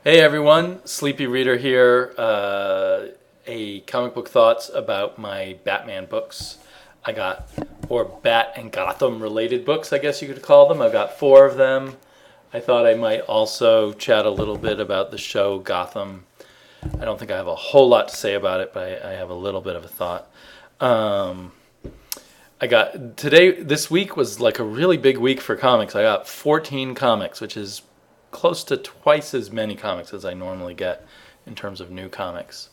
Hey everyone, Sleepy Reader here. A comic book thoughts about my Batman books. I got, or Bat and Gotham related books, I guess you could call them. I've got four of them. I thought I might also chat a little bit about the show Gotham. I don't think I have a whole lot to say about it, but I have a little bit of a thought. I got this week was like a really big week for comics. I got 14 comics, which is close to twice as many comics as I normally get in terms of new comics.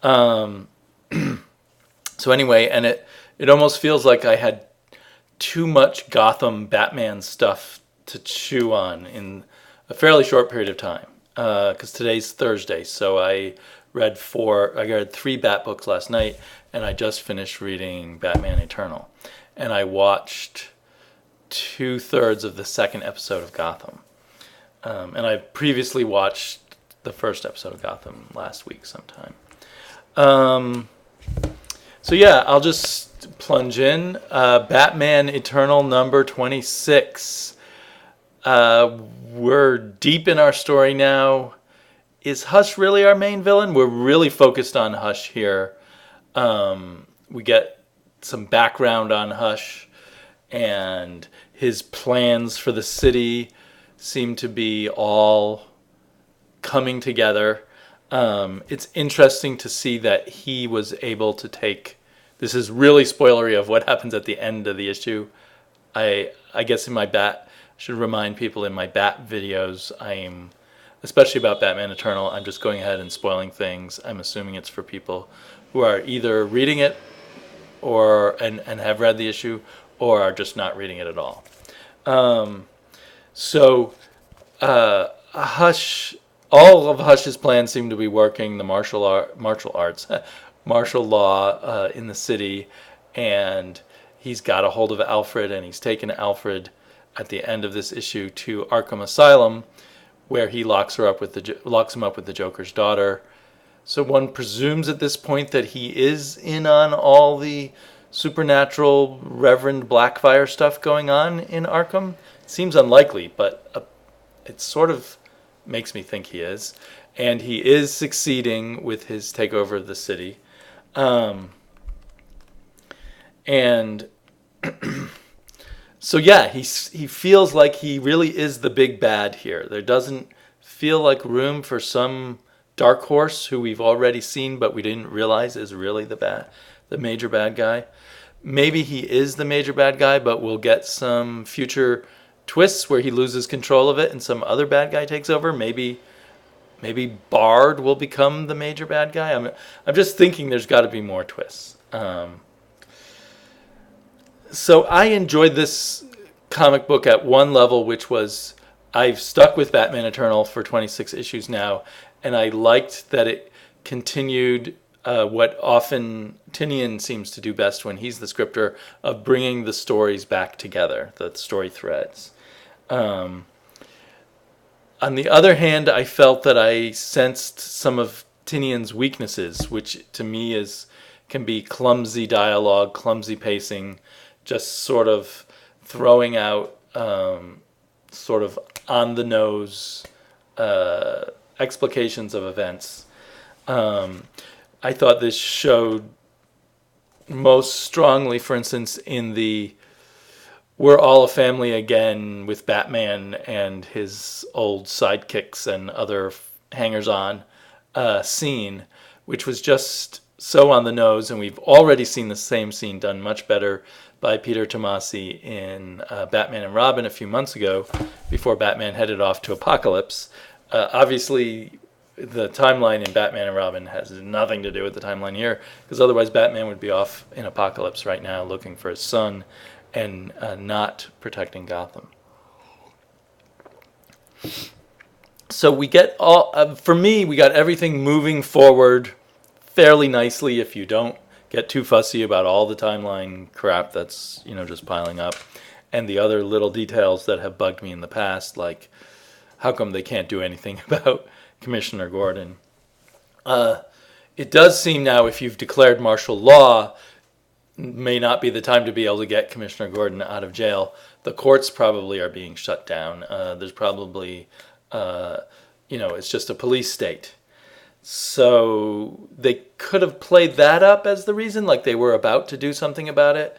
Um, so anyway, and it almost feels like I had too much Gotham Batman stuff to chew on in a fairly short period of time. Because today's Thursday, so I read three Bat books last night, and I just finished reading Batman Eternal, and I watched 2/3 of the second episode of Gotham. And I previously watched the first episode of Gotham last week sometime. Um, so yeah, I'll just plunge in. Batman Eternal number 26. We're deep in our story now. Is Hush really our main villain? We're really focused on Hush here. We get some background on Hush and his plans for the city seem to be all coming together. It's interesting to see that he was able to take. This is really spoilery of what happens at the end of the issue. I guess in my Bat, I should remind people in my Bat videos, especially about Batman Eternal, I'm just going ahead and spoiling things. I'm assuming it's for people who are either reading it and have read the issue or are just not reading it at all. So, Hush, all of Hush's plans seem to be working. The martial arts, martial law in the city, and he's got a hold of Alfred, and he's taken Alfred at the end of this issue to Arkham Asylum, where he locks him up with the Joker's daughter. So one presumes at this point that he is in on all the supernatural Reverend Blackfire stuff going on in Arkham. Seems unlikely, but it sort of makes me think he is. And he is succeeding with his takeover of the city. And so yeah, he feels like he really is the big bad here. There doesn't feel like room for some dark horse who we've already seen but we didn't realize is really the major bad guy. Maybe he is the major bad guy, but we'll get some future twists where he loses control of it and some other bad guy takes over. Maybe Bard will become the major bad guy. I'm just thinking there's got to be more twists. So I enjoyed this comic book at one level, which was I've stuck with Batman Eternal for 26 issues now, and I liked that it continued what often Tynion seems to do best when he's the scripter, of bringing the stories back together, the story threads. On the other hand, I felt that I sensed some of Tynion's weaknesses, which to me can be clumsy dialogue, clumsy pacing, just sort of throwing out sort of on the nose explications of events. I thought this showed most strongly, for instance, in the "We're all a family again" with Batman and his old sidekicks and other hangers-on scene, which was just so on the nose, and we've already seen the same scene done much better by Peter Tomasi in Batman and Robin a few months ago, before Batman headed off to Apocalypse. Obviously, the timeline in Batman and Robin has nothing to do with the timeline here, because otherwise Batman would be off in Apocalypse right now looking for his son and not protecting Gotham. So we get for me, we got everything moving forward fairly nicely if you don't get too fussy about all the timeline crap that's, just piling up, and the other little details that have bugged me in the past, like how come they can't do anything about Commissioner Gordon. It does seem now, if you've declared martial law, may not be the time to be able to get Commissioner Gordon out of jail. The courts probably are being shut down. There's probably, it's just a police state. So they could have played that up as the reason, like they were about to do something about it.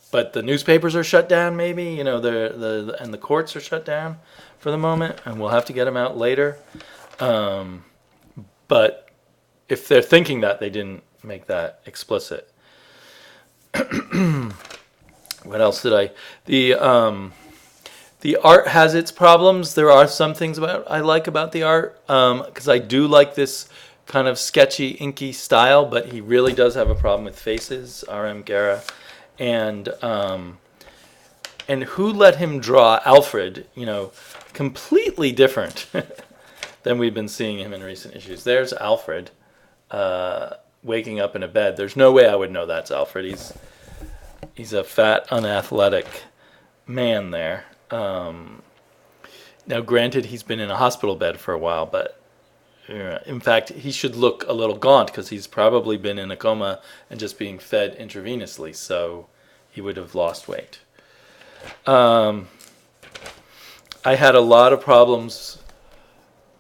But the newspapers are shut down, maybe, and the courts are shut down for the moment, and we'll have to get them out later. But if they're thinking that, they didn't make that explicit. What else did I? The art has its problems. There are some things I like about the art, because I do like this kind of sketchy, inky style, but he really does have a problem with faces, R.M. Guerra. And who let him draw Alfred, completely different than we've been seeing him in recent issues. There's Alfred waking up in a bed. There's no way I would know that's Alfred. He's a fat, unathletic man there. Now, granted, he's been in a hospital bed for a while, but in fact, he should look a little gaunt because he's probably been in a coma and just being fed intravenously, so he would have lost weight. I had a lot of problems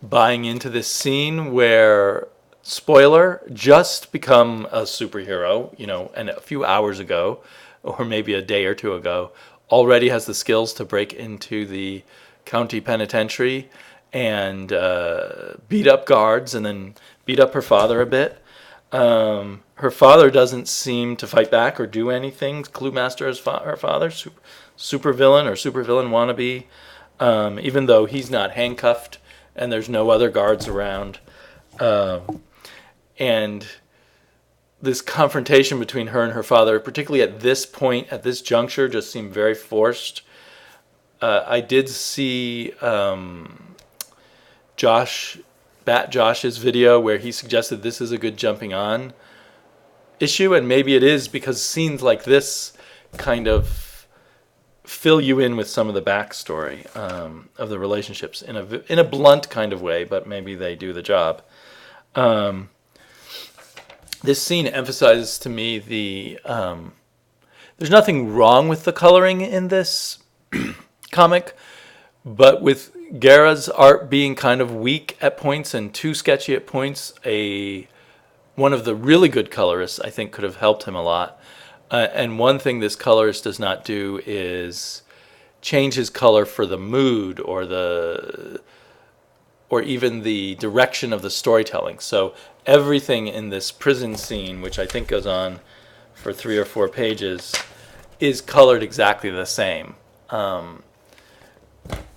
buying into this scene where, spoiler, just become a superhero, and a few hours ago, or maybe a day or two ago, already has the skills to break into the county penitentiary and beat up guards and then beat up her father a bit. Her father doesn't seem to fight back or do anything. Cluemaster is her father, supervillain or supervillain wannabe, even though he's not handcuffed and there's no other guards around. And this confrontation between her and her father, particularly at this point, at this juncture, just seemed very forced. I did see Josh's video where he suggested this is a good jumping on issue, and maybe it is because scenes like this kind of fill you in with some of the backstory of the relationships in a blunt kind of way, but maybe they do the job. This scene emphasizes to me there's nothing wrong with the coloring in this comic, but with Guerra's art being kind of weak at points and too sketchy at points, one of the really good colorists, I think, could have helped him a lot. And one thing this colorist does not do is change his color for the mood or even the direction of the storytelling. So everything in this prison scene, which I think goes on for 3 or 4 pages, is colored exactly the same.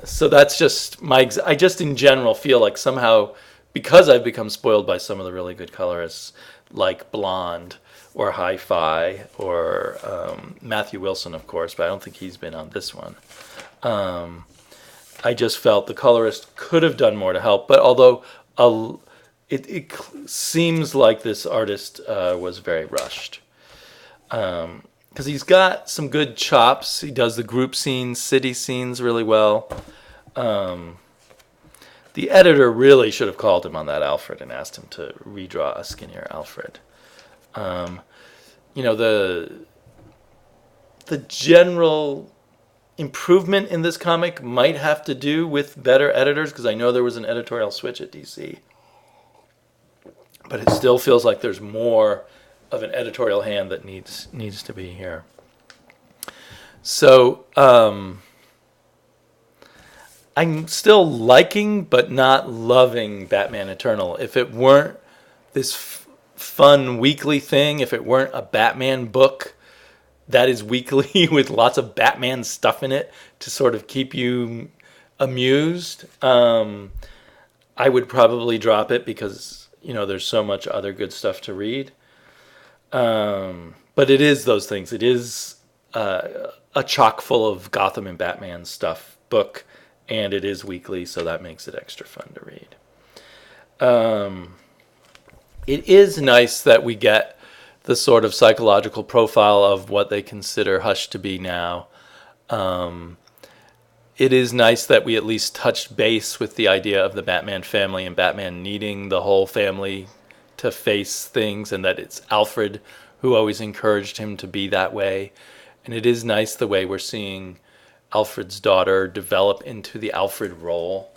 So that's just I just in general feel like somehow, because I've become spoiled by some of the really good colorists like Blonde or Hi-Fi or Matthew Wilson, of course, but I don't think he's been on this one. I just felt the colorist could have done more to help, but although it seems like this artist was very rushed. Because he's got some good chops. He does the group scenes, city scenes really well. The editor really should have called him on that Alfred and asked him to redraw a skinnier Alfred. The general improvement in this comic might have to do with better editors, because I know there was an editorial switch at DC. But it still feels like there's more of an editorial hand that needs to be here. So I'm still liking but not loving Batman Eternal. If it weren't this fun weekly thing, if it weren't a Batman book that is weekly with lots of Batman stuff in it to sort of keep you amused, I would probably drop it because there's so much other good stuff to read. But it is those things. It is a chock full of Gotham and Batman stuff book, and it is weekly, so that makes it extra fun to read. It is nice that we get the sort of psychological profile of what they consider Hush to be now. It is nice that we at least touched base with the idea of the Batman family and Batman needing the whole family to face things, and that it's Alfred who always encouraged him to be that way. And it is nice the way we're seeing Alfred's daughter develop into the Alfred role.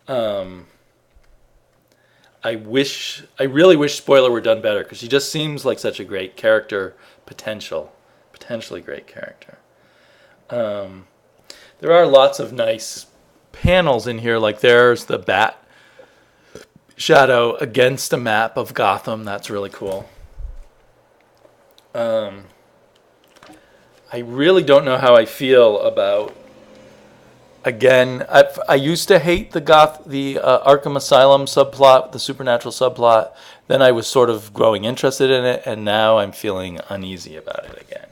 Um, I really wish Spoiler were done better, because she just seems like such a great character, potentially great character. Um, there are lots of nice panels in here, like there's the bat shadow against a map of Gotham. That's really cool. I really don't know how I feel about. Again, I used to hate the Arkham Asylum subplot, the supernatural subplot. Then I was sort of growing interested in it, and now I'm feeling uneasy about it again.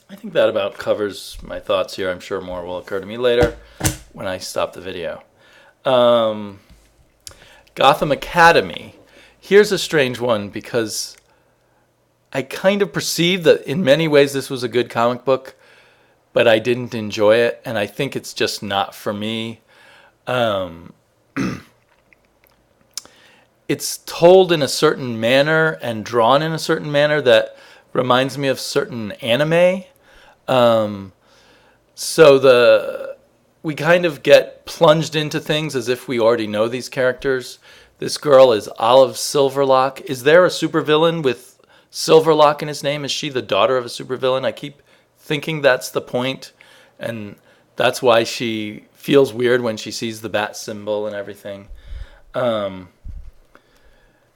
I think that about covers my thoughts here. I'm sure more will occur to me later when I stop the video. Gotham Academy. Here's a strange one, because I kind of perceived that in many ways this was a good comic book, but I didn't enjoy it, and I think it's just not for me. It's told in a certain manner and drawn in a certain manner that reminds me of certain anime. So we kind of get plunged into things as if we already know these characters. This girl is Olive Silverlock. Is there a supervillain with Silverlock in his name? Is she the daughter of a supervillain? I keep thinking that's the point, and that's why she feels weird when she sees the bat symbol and everything.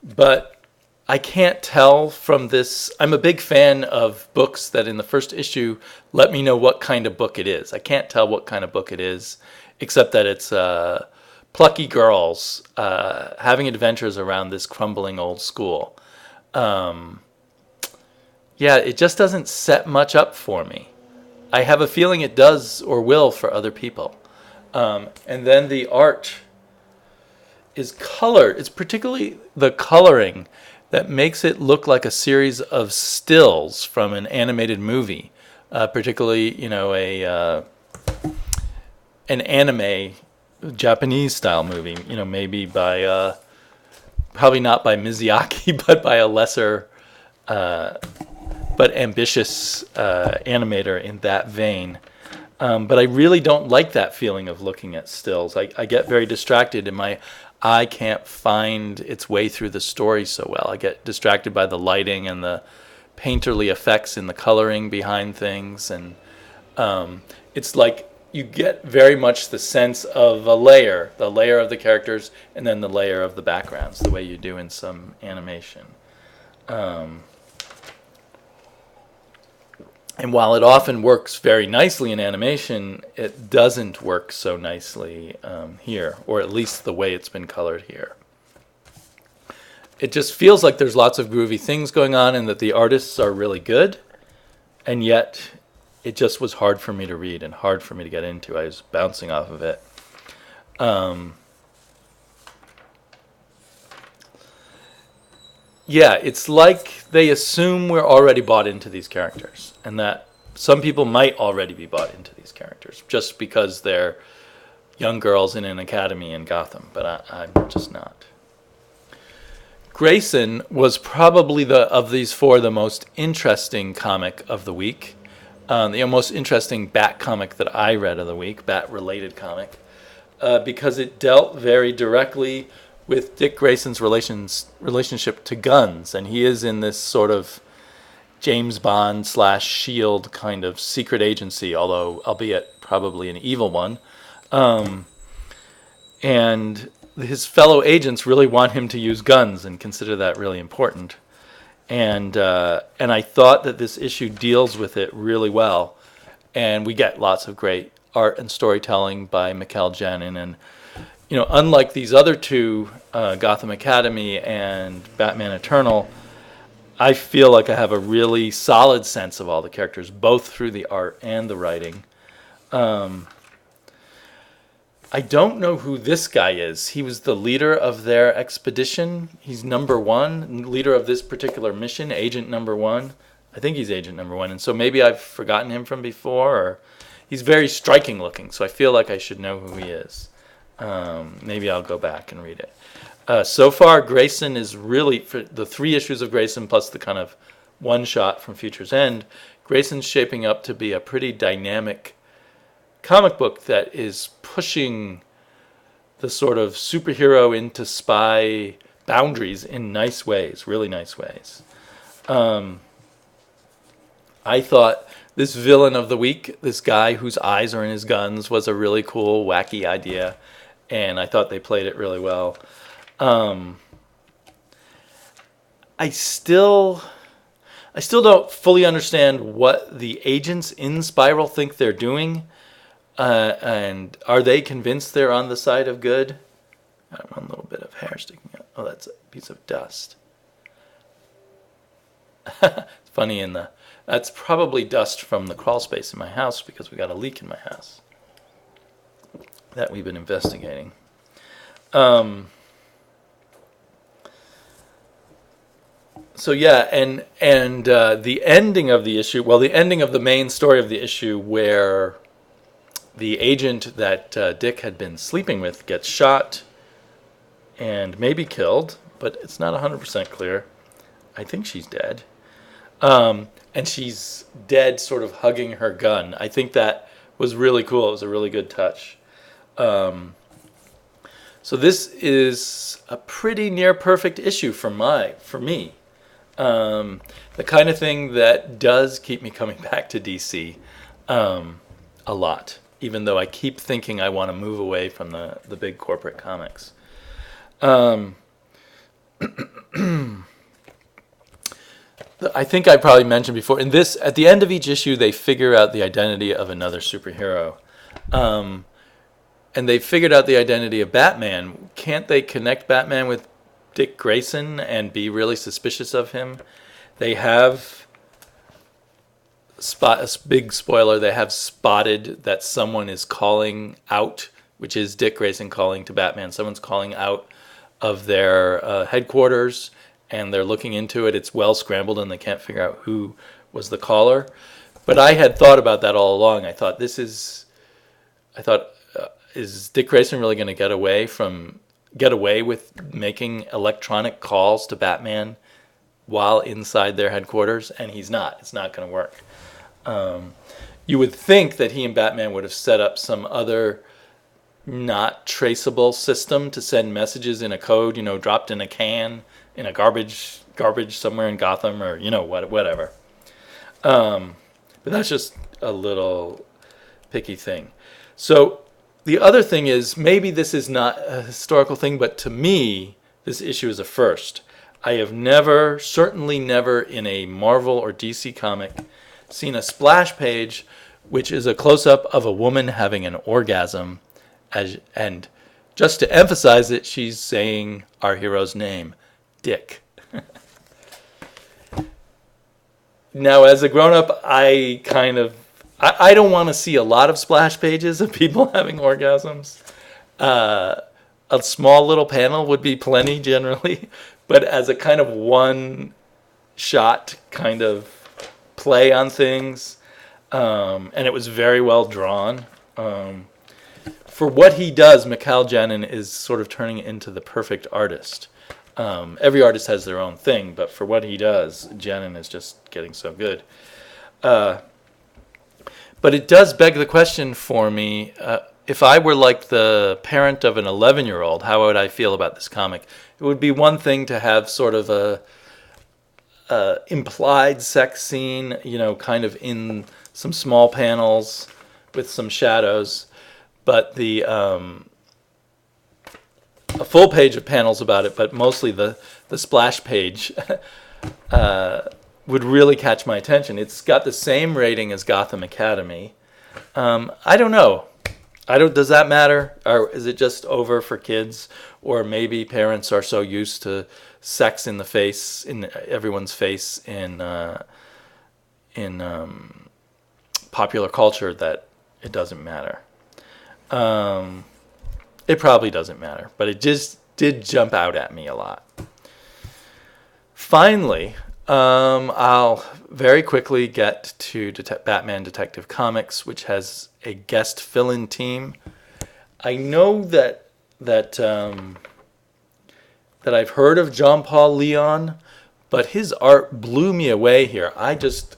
But I can't tell from this. I'm a big fan of books that in the first issue let me know what kind of book it is. I can't tell what kind of book it is, except that it's plucky girls having adventures around this crumbling old school. Yeah, it just doesn't set much up for me. I have a feeling it does or will for other people. And then the art is colored. It's particularly the coloring that makes it look like a series of stills from an animated movie. Particularly, an anime, Japanese style movie. Maybe by, probably not by Miyazaki, but by a lesser but ambitious animator in that vein. But I really don't like that feeling of looking at stills. I get very distracted, and my eye can't find its way through the story so well. I get distracted by the lighting and the painterly effects in the coloring behind things. And it's like you get very much the sense of the layer of the characters, and then the layer of the backgrounds, the way you do in some animation. And while it often works very nicely in animation, it doesn't work so nicely here, or at least the way it's been colored here. It just feels like there's lots of groovy things going on, and that the artists are really good, and yet it just was hard for me to read and hard for me to get into. I was bouncing off of it. Yeah, it's like they assume we're already bought into these characters, and that some people might already be bought into these characters just because they're young girls in an academy in Gotham, but I'm just not. Grayson was probably of these four the most interesting comic of the week, the most interesting Bat comic that I read of the week, Bat-related comic, because it dealt very directly with Dick Grayson's relationship to guns, and he is in this sort of James Bond / S.H.I.E.L.D. kind of secret agency, although albeit probably an evil one. And his fellow agents really want him to use guns and consider that really important. And I thought that this issue deals with it really well, and we get lots of great art and storytelling by Mikkel Janin. And unlike these other two, Gotham Academy and Batman Eternal, I feel like I have a really solid sense of all the characters, both through the art and the writing. I don't know who this guy is. He was the leader of their expedition. He's number one, leader of this particular mission, Agent Number One. I think he's Agent Number One, and so maybe I've forgotten him from before, or he's very striking looking, so I feel like I should know who he is. Maybe I'll go back and read it. So far, Grayson is really, for the 3 issues of Grayson plus the kind of one shot from Future's End, Grayson's shaping up to be a pretty dynamic comic book that is pushing the sort of superhero into spy boundaries in nice ways, really nice ways. I thought this villain of the week, this guy whose eyes are in his guns, was a really cool, wacky idea, and I thought they played it really well. I still don't fully understand what the agents in Spiral think they're doing, and are they convinced they're on the side of good? I have one little bit of hair sticking out. Oh, that's a piece of dust. It's funny that's probably dust from the crawl space in my house because we got a leak in my house that we've been investigating. So yeah, and the ending of the issue, the ending of the main story of the issue where the agent that Dick had been sleeping with gets shot and maybe killed, but it's not 100% clear. I think she's dead. And she's dead sort of hugging her gun. I think that was really cool. It was a really good touch. So this is a pretty near perfect issue for me. The kind of thing that does keep me coming back to DC a lot, even though I keep thinking I want to move away from the big corporate comics. I think I probably mentioned before, at the end of each issue, they figure out the identity of another superhero. And they figured out the identity of Batman. Can't they connect Batman with Dick Grayson and be really suspicious of him? They have a big spoiler. They have spotted that someone is calling out, which is Dick Grayson calling to Batman. Someone's calling out of their headquarters, and they're looking into it. It's well scrambled, and they can't figure out who was the caller. But I had thought about that all along. I thought, is Dick Grayson really going to get away with making electronic calls to Batman while inside their headquarters? And he's not. It's not going to work. You would think that he and Batman would have set up some other not traceable system to send messages in a code, dropped in a can, in a garbage somewhere in Gotham, or, whatever. But that's just a little picky thing. So the other thing is, maybe this is not a historical thing, but to me, this issue is a first. I have certainly never in a Marvel or DC comic, seen a splash page which is a close-up of a woman having an orgasm, and just to emphasize it, she's saying our hero's name, Dick. Now, as a grown-up, I don't want to see a lot of splash pages of people having orgasms. A small little panel would be plenty generally, but as a kind of one-shot kind of play on things, and it was very well drawn. For what he does, Mikhail Janin is sort of turning into the perfect artist. Every artist has their own thing, but for what he does, Janin is just getting so good. But it does beg the question for me, if I were like the parent of an 11-year-old, how would I feel about this comic? It would be one thing to have sort of a implied sex scene, kind of in some small panels with some shadows, but a full page of panels about it, but mostly the splash page would really catch my attention. It's got the same rating as Gotham Academy. I don't know. Does that matter? Or is it just over for kids? Or maybe parents are so used to sex in everyone's face in popular culture that it doesn't matter. It probably doesn't matter, but it just did jump out at me a lot. Finally, I'll very quickly get to Batman Detective Comics, which has a guest fill-in team. I know that I've heard of John Paul Leon, but his art blew me away here. I just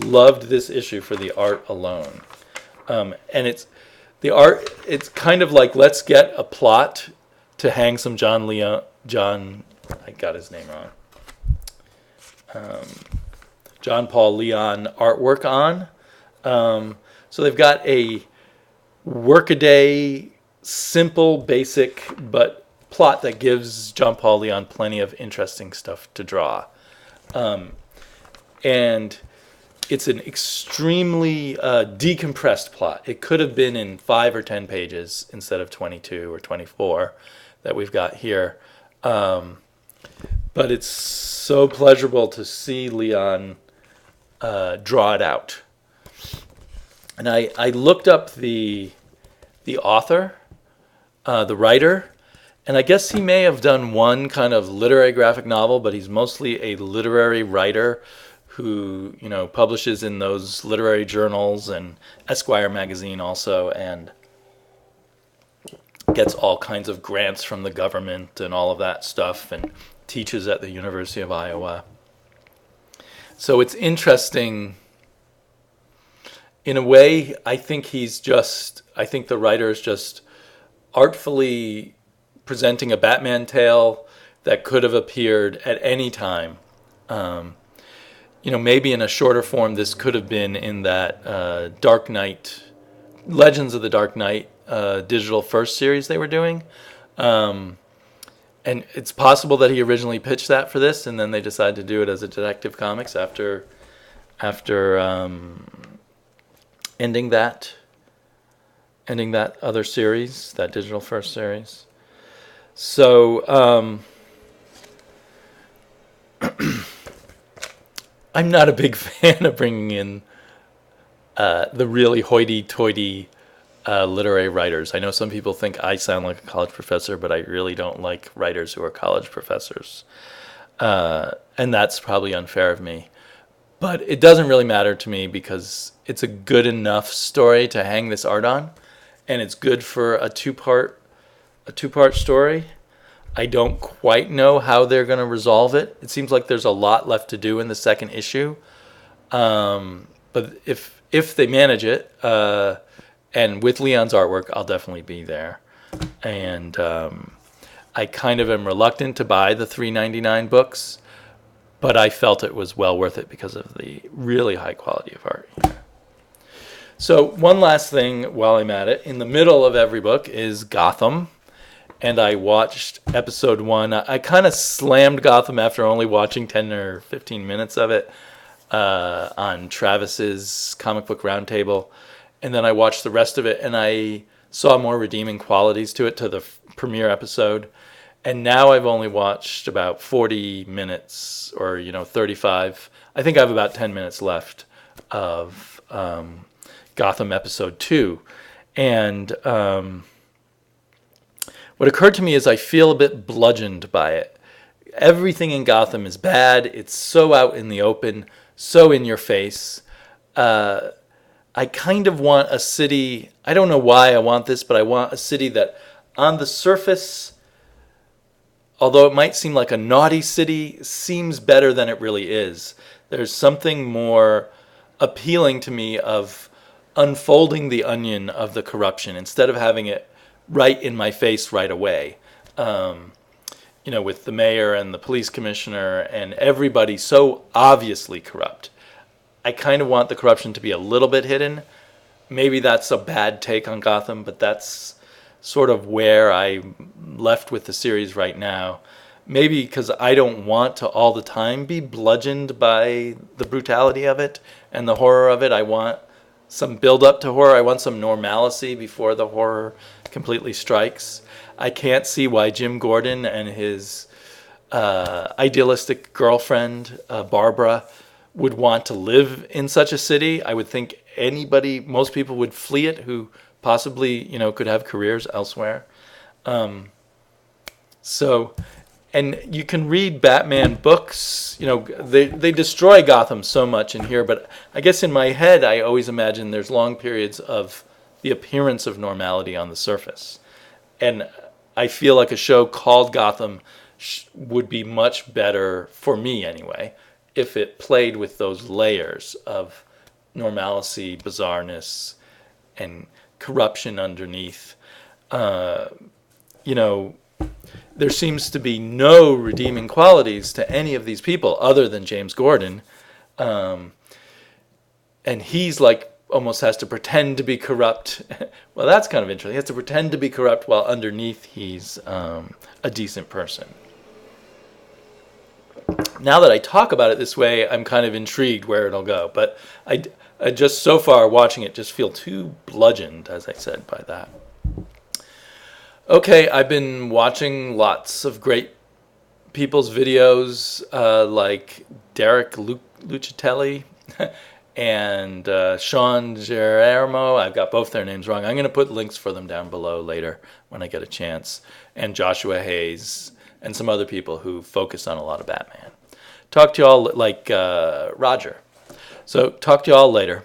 loved this issue for the art alone. And the art. It's kind of like, let's get a plot to hang some I got his name wrong. John Paul Leon artwork on. So they've got a workaday, simple, basic, but plot that gives John Paul Leon plenty of interesting stuff to draw. And it's an extremely decompressed plot. It could have been in 5 or 10 pages instead of 22 or 24 that we've got here. But it's so pleasurable to see Leon draw it out. And I looked up the author, the writer, and I guess he may have done one kind of literary graphic novel, but he's mostly a literary writer who, publishes in those literary journals and Esquire magazine also, and gets all kinds of grants from the government and all of that stuff, and teaches at the University of Iowa. So it's interesting. In a way, I think the writer is just artfully presenting a Batman tale that could have appeared at any time. Maybe in a shorter form, this could have been in that Dark Knight, Legends of the Dark Knight digital first series they were doing. And it's possible that he originally pitched that for this, and then they decided to do it as a Detective Comics after ending that other series, that digital first series. So I'm not a big fan of bringing in the really hoity-toity literary writers. I know some people think I sound like a college professor, but I really don't like writers who are college professors. And that's probably unfair of me. But it doesn't really matter to me because it's a good enough story to hang this art on, and it's good for a two-part story. I don't quite know how they're going to resolve it. It seems like there's a lot left to do in the second issue. But if they manage it, and with Leon's artwork, I'll definitely be there. And I kind of am reluctant to buy the $3.99 books, but I felt it was well worth it because of the really high quality of art here. So one last thing while I'm at it. In the middle of every book is Gotham. And I watched episode 1. I kind of slammed Gotham after only watching 10 or 15 minutes of it on Travis's Comic Book Roundtable. And then I watched the rest of it, and I saw more redeeming qualities to it, to the premiere episode. And now I've only watched about 40 minutes or, 35. I think I have about 10 minutes left of Gotham episode 2. And what occurred to me is I feel a bit bludgeoned by it. Everything in Gotham is bad. It's so out in the open, so in your face. I kind of want a city, I don't know why I want this, but I want a city that on the surface, although it might seem like a naughty city, seems better than it really is. There's something more appealing to me of unfolding the onion of the corruption instead of having it right in my face right away. With the mayor and the police commissioner and everybody so obviously corrupt. I kind of want the corruption to be a little bit hidden. Maybe that's a bad take on Gotham, but that's sort of where I'm left with the series right now. Maybe because I don't want to all the time be bludgeoned by the brutality of it and the horror of it. I want some build up to horror. I want some normalcy before the horror completely strikes. I can't see why Jim Gordon and his idealistic girlfriend, Barbara, would want to live in such a city. I would think most people would flee it who possibly, could have careers elsewhere. And you can read Batman books, they destroy Gotham so much in here, but I guess in my head I always imagine there's long periods of the appearance of normality on the surface. And I feel like a show called Gotham would be much better, for me anyway, if it played with those layers of normalcy, bizarreness, and corruption underneath. You know, there seems to be no redeeming qualities to any of these people other than James Gordon. And he's like almost has to pretend to be corrupt. Well, that's kind of interesting. He has to pretend to be corrupt while underneath he's a decent person. Now that I talk about it this way, I'm kind of intrigued where it'll go. But I just so far watching it just feel too bludgeoned, as I said, by that. Okay, I've been watching lots of great people's videos like Derrick Lucarelli and Sean Jaramillo. I've got both their names wrong. I'm going to put links for them down below later when I get a chance. And Joshua Hayes and some other people who focus on a lot of Batman. Talk to you all like Roger. So talk to you all later.